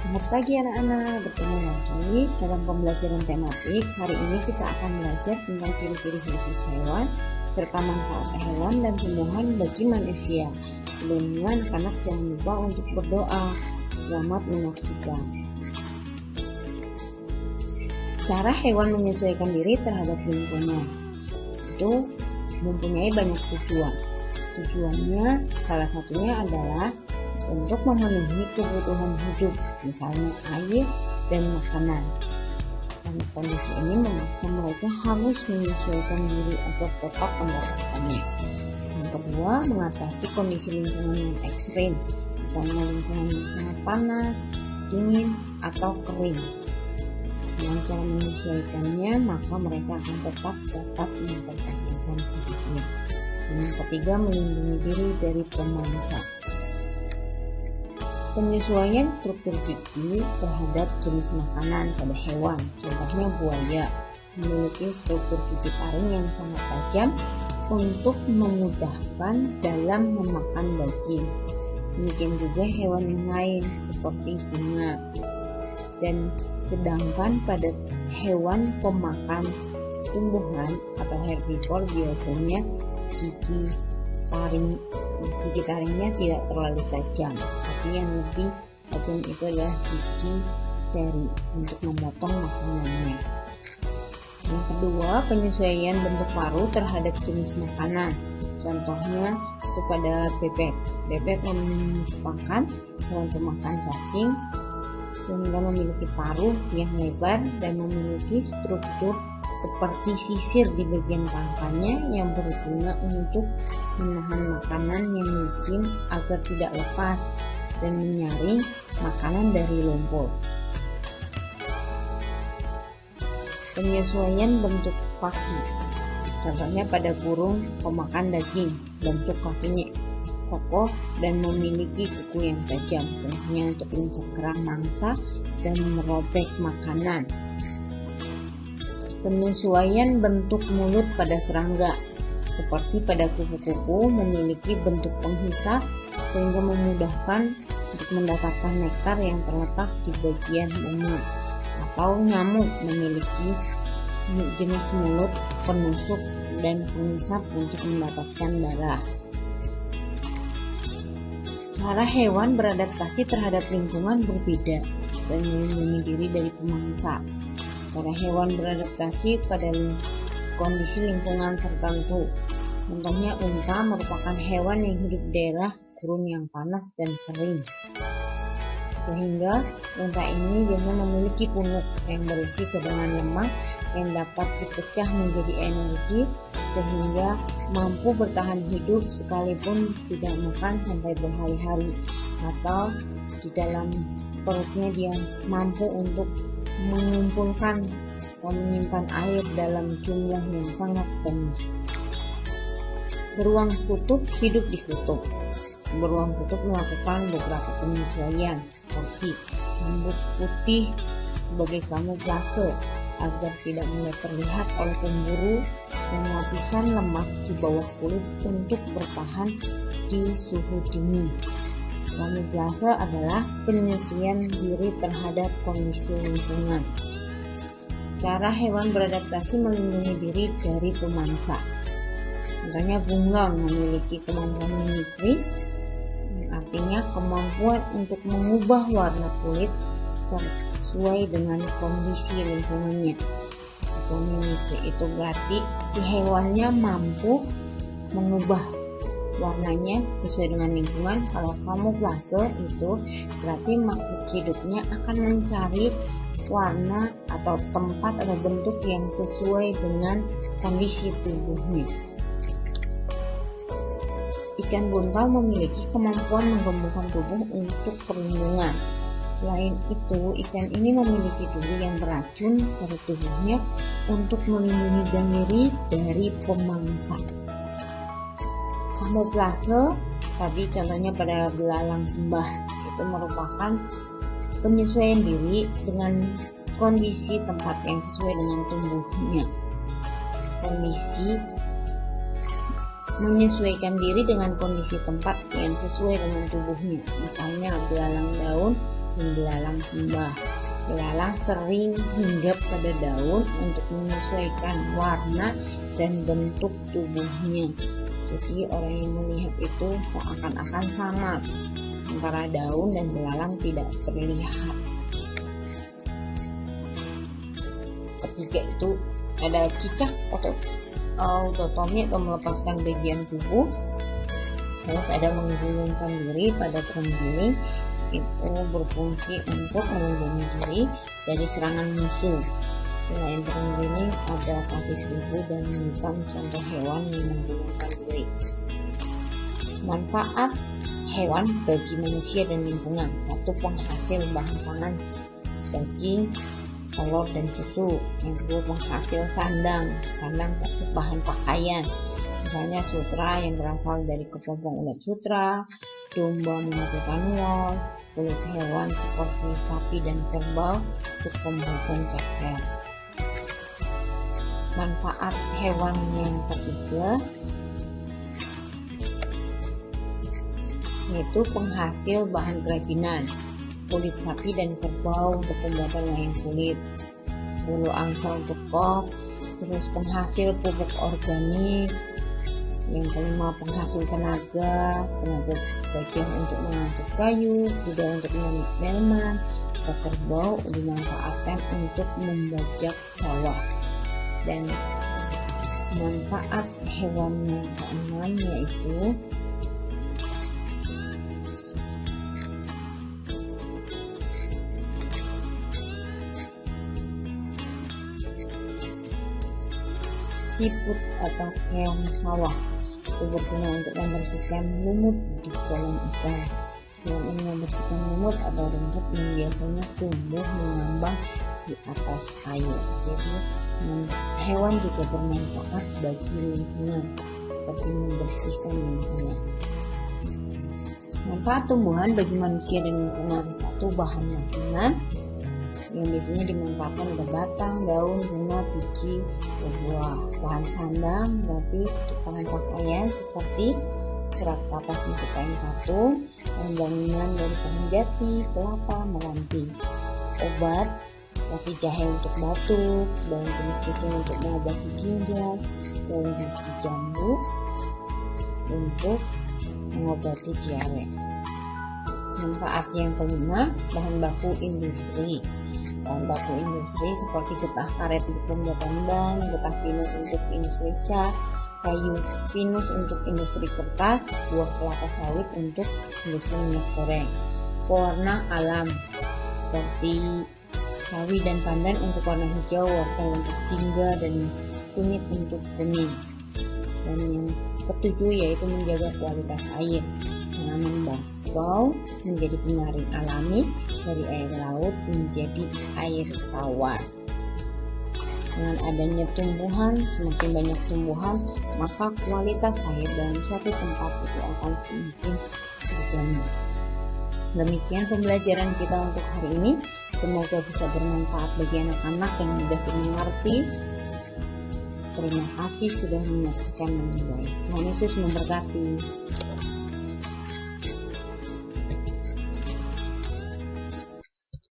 Selamat pagi anak-anak, bertemu lagi dalam pembelajaran tematik. Hari ini kita akan belajar tentang ciri-ciri khusus hewan serta manfaat hewan dan tumbuhan bagi manusia. Sebelumnya anak-anak jangan lupa untuk berdoa. Selamat menyaksikan. Cara hewan menyesuaikan diri terhadap lingkungan itu mempunyai banyak tujuan. Tujuannya salah satunya adalah untuk memenuhi kebutuhan hidup, misalnya air dan makanan. Dan kondisi ini memaksa mereka harus menyesuaikan diri agar tetap mendapatkannya. Yang kedua, mengatasi kondisi lingkungan yang ekstrim, misalnya lingkungan yang sangat panas, dingin, atau kering. Dengan cara menyesuaikannya, maka mereka akan tetap dapat mempertahankan hidupnya. Dan yang ketiga, melindungi diri dari pemangsa. Penyesuaian struktur gigi terhadap jenis makanan pada hewan, contohnya buaya, memiliki struktur gigi taring yang sangat tajam untuk memudahkan dalam memakan daging. Demikian juga hewan yang lain seperti singa. Dan sedangkan pada hewan pemakan tumbuhan atau herbivor biasanya gigi taringnya tidak terlalu tajam, tapi yang lebih tajam itu adalah gigi seri untuk memotong makanannya. Yang kedua, penyesuaian bentuk paruh terhadap jenis makanan, contohnya kepada bebek. Bebek merupakan hewan pemakan cacing sehingga memiliki paruh yang lebar dan memiliki struktur seperti sisir di bagian pangkalnya yang berguna untuk menahan makanan yang licin agar tidak lepas dan menyaring makanan dari lumpur. Penyesuaian bentuk kaki, contohnya pada burung pemakan daging, bentuk kakinya kokoh dan memiliki kuku yang tajam, fungsinya untuk menginjak kerang mangsa dan merobek makanan. Penyesuaian bentuk mulut pada serangga, seperti pada kupu-kupu memiliki bentuk penghisap sehingga memudahkan untuk mendapatkan nektar yang terletak di bagian mulut, atau nyamuk memiliki jenis mulut penusuk dan penghisap untuk mendapatkan darah. Cara hewan beradaptasi terhadap lingkungan berbeda dan melindungi diri dari pemangsa. Cara hewan beradaptasi pada kondisi lingkungan tertentu. Contohnya unta merupakan hewan yang hidup di daerah gurun yang panas dan kering. Sehingga unta ini biasanya memiliki punuk yang berisi cadangan lemak yang dapat dipecah menjadi energi sehingga mampu bertahan hidup sekalipun tidak makan sampai berhari-hari, atau di dalam perutnya dia mampu untuk mengumpulkan atau menyimpan air dalam jumlah yang sangat banyak. Beruang kutub hidup di kutub. Beruang kutub melakukan beberapa penyesuaian seperti rambut putih sebagai kamuflase agar tidak mudah terlihat oleh pemburu dan lapisan lemak di bawah kulit untuk bertahan di suhu dingin. Kamuflase adalah penyesuaian diri terhadap kondisi lingkungan. Cara hewan beradaptasi melindungi diri dari pemangsa. Contohnya bunglon memiliki kemampuan mimikri, artinya kemampuan untuk mengubah warna kulit sesuai dengan kondisi lingkungannya. Sesuai mimikri itu berarti si hewannya mampu mengubah warnanya sesuai dengan lingkungan. Kalau kamuflase itu berarti makhluk hidupnya akan mencari warna atau tempat atau bentuk yang sesuai dengan kondisi tubuhnya. Ikan buntal memiliki kemampuan menggembungkan tubuh untuk perlindungan. Selain itu, ikan ini memiliki duri yang beracun pada tubuhnya untuk melindungi diri dari pemangsa. Kamuflase tadi contohnya pada belalang sembah, itu merupakan penyesuaian diri dengan kondisi tempat yang sesuai dengan tubuhnya. Menyesuaikan diri dengan kondisi tempat yang sesuai dengan tubuhnya. Misalnya belalang daun dan belalang sembah. Belalang sering hinggap pada daun untuk menyesuaikan warna dan bentuk tubuhnya. Jadi orang yang melihat itu seakan-akan sama antara daun dan belalang tidak terlihat. Ketiga itu ada cicak autotomi atau melepaskan bagian tubuh. Terus ada menggulungkan diri pada terenggiling, itu berfungsi untuk melindungi diri dari serangan musuh. Selain terenggiling, ada kaki seribu dan hitam contoh hewan yang menggulungkan diri. Manfaat hewan bagi manusia dan lingkungan. 1. Penghasil bahan pangan, daging, telur dan susu. Yang kedua, penghasil sandang bahan pakaian, misalnya sutra yang berasal dari kepompong ulat sutra, domba menghasilkan wol, kulit hewan seperti sapi dan kerbau untuk pembuatan jaket. Manfaat hewan yang ketiga yaitu penghasil bahan kerajinan, kulit sapi dan kerbau untuk pembuatan wayang kulit, bulu angsa untuk kop, terus penghasil pupuk organik. Yang kelima, penghasil tenaga gajah untuk mengangkut kayu, kuda untuk menanam delman, atau kerbau dimanfaatkan untuk membajak sawah. Dan manfaat hewan yang keenam yaitu siput atau keong sawah. Itu berguna untuk membersihkan lumut di kolam ikan. Hewan ini membersihkan lumut atau rumput yang biasanya tumbuh mengambang di atas air. Jadi hewan juga bermanfaat bagi lingkungan seperti membersihkan lingkungan. Manfaat tumbuhan bagi manusia dan lingkungan. 1. Bahan makanan yang biasanya dimanfaatkan pada batang, daun, bunga, biji, buah. Bahan sandang berarti bahan pakaian seperti serat kapas untuk kain patung, dan bangunan dari kain jati, kelapa, meranti. Obat seperti jahe untuk batuk, daun jenis kucing untuk mengobati ginjal, daun biji jambu untuk mengobati diare. Manfaat yang kelima, bahan baku industri. Bahan baku industri seperti getah karet untuk pembuatan ban, getah pinus untuk industri cat, kayu pinus untuk industri kertas, buah kelapa sawit untuk industri minyak goreng. Pewarna alam seperti sawi dan pandan untuk warna hijau, wortel untuk jingga, dan kunyit untuk kuning. Dan yang ketujuh yaitu menjaga kualitas air. Tanaman bakau menjadi penyaring alami dari air laut menjadi air tawar. Dengan adanya tumbuhan, semakin banyak tumbuhan, maka kualitas air dalam suatu tempat itu akan semakin terjamin. Demikian pembelajaran kita untuk hari ini. Semoga bisa bermanfaat bagi anak-anak yang mudah mengerti. Terima kasih sudah menyaksikan dengan baik. Tuhan Yesus memberkati.